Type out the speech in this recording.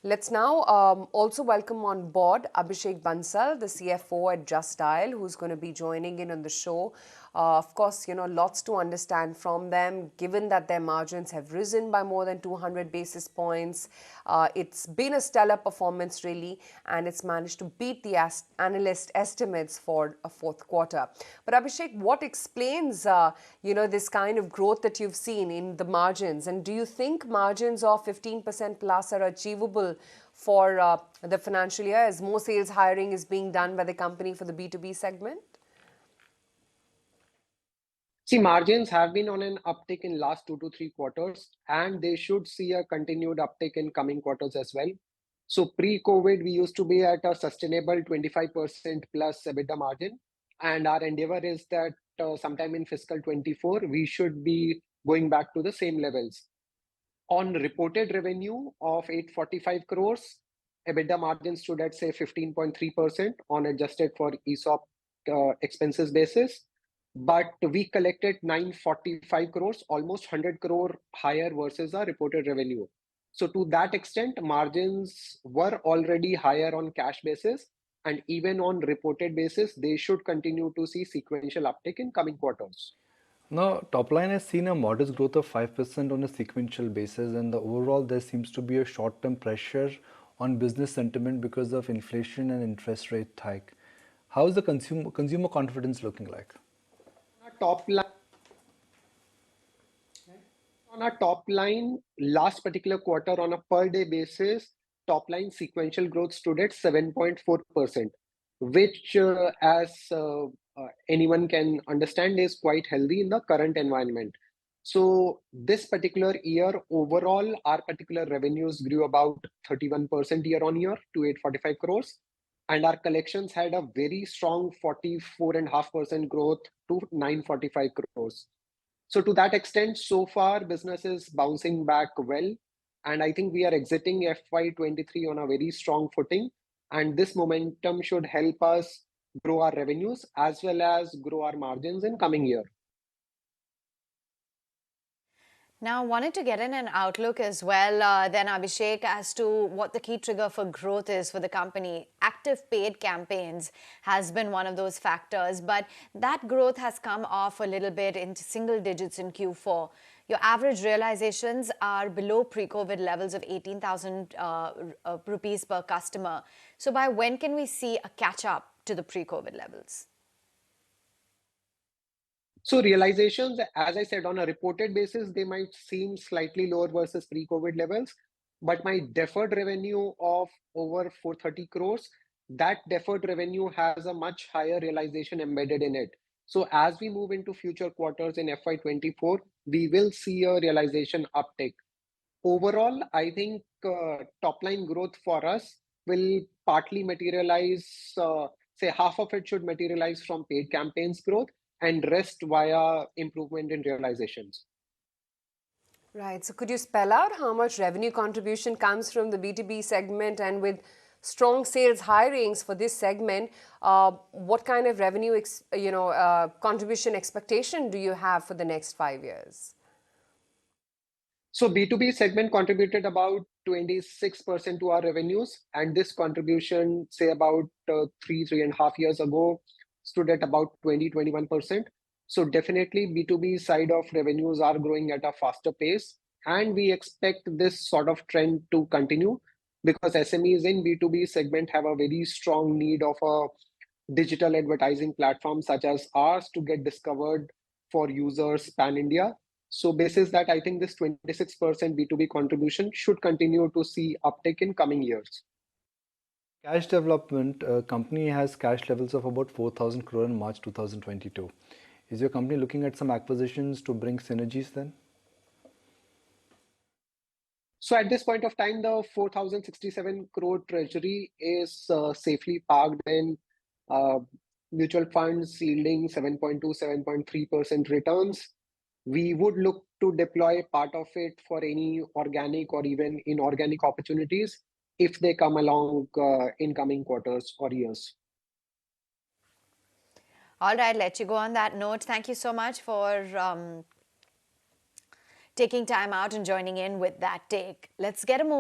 Let's now also welcome on board Abhishek Bansal, the CFO at Justdial, who's going to be joining in on the show. Of course, lots to understand from them, given that their margins have risen by more than 200 basis points. It's been a stellar performance, really, and it's managed to beat the analyst estimates for a fourth quarter. But Abhishek, what explains, this kind of growth that you've seen in the margins? And do you think margins of 15% plus are achievable for the financial year as more sales hiring is being done by the company for the B2B segment? See, margins have been on an uptick in last 2 to 3 quarters, and they should see a continued uptick in coming quarters as well. So pre-COVID, we used to be at a sustainable 25% plus EBITDA margin, and our endeavor is that sometime in fiscal 24, we should be going back to the same levels. On reported revenue of 845 crores, EBITDA margin stood at say 15.3% on adjusted for ESOP expenses basis. But we collected 945 crores, almost 100 crore higher versus our reported revenue. So to that extent, margins were already higher on cash basis, and even on reported basis, they should continue to see sequential uptick in coming quarters. Now, top line has seen a modest growth of 5% on a sequential basis, and the overall there seems to be a short-term pressure on business sentiment because of inflation and interest rate hike. How is the consumer confidence looking like? Top line, on our top line, last particular quarter on a per day basis, top line sequential growth stood at 7.4%, which, as anyone can understand, is quite healthy in the current environment. So this particular year, overall, our particular revenues grew about 31% year on year to 845 crores. And our collections had a very strong 44.5% growth to 945 crores. So to that extent, so far, business is bouncing back well. And I think we are exiting FY23 on a very strong footing. And this momentum should help us grow our revenues as well as grow our margins in coming year. Now, wanted to get in an outlook as well, then Abhishek, as to what the key trigger for growth is for the company. Active paid campaigns has been one of those factors, but that growth has come off a little bit into single digits in Q4. Your average realizations are below pre-COVID levels of 18,000 rupees per customer. So by when can we see a catch up to the pre-COVID levels? So realizations, as I said, on a reported basis, they might seem slightly lower versus pre-COVID levels, but my deferred revenue of over 430 crores, that deferred revenue has a much higher realization embedded in it. So as we move into future quarters in FY24, we will see a realization uptick. Overall, I think top line growth for us will partly materialize, say half of it should materialize from paid campaigns growth, and rest via improvement in realizations. Right. So could you spell out how much revenue contribution comes from the B2B segment, and with strong sales hirings for this segment, what kind of revenue contribution expectation do you have for the next 5 years? So B2B segment contributed about 26% to our revenues, and this contribution, say about 3.5 years ago, stood at about 20-21%. So definitely B2B side of revenues are growing at a faster pace, and we expect this sort of trend to continue because SMEs in B2B segment have a very strong need of a digital advertising platform such as ours to get discovered for users pan-India. So basis that, I think this 26% B2B contribution should continue to see uptick in coming years. Cash development, company has cash levels of about 4,000 crore in March 2022. Is your company looking at some acquisitions to bring synergies then? So at this point of time, the 4,067 crore treasury is safely parked in mutual funds yielding 7.2, 7.3% returns. We would look to deploy part of it for any organic or even inorganic opportunities if they come along in coming quarters or years. All right, let you go on that note. Thank you so much for taking time out and joining in with that take. Let's get a move.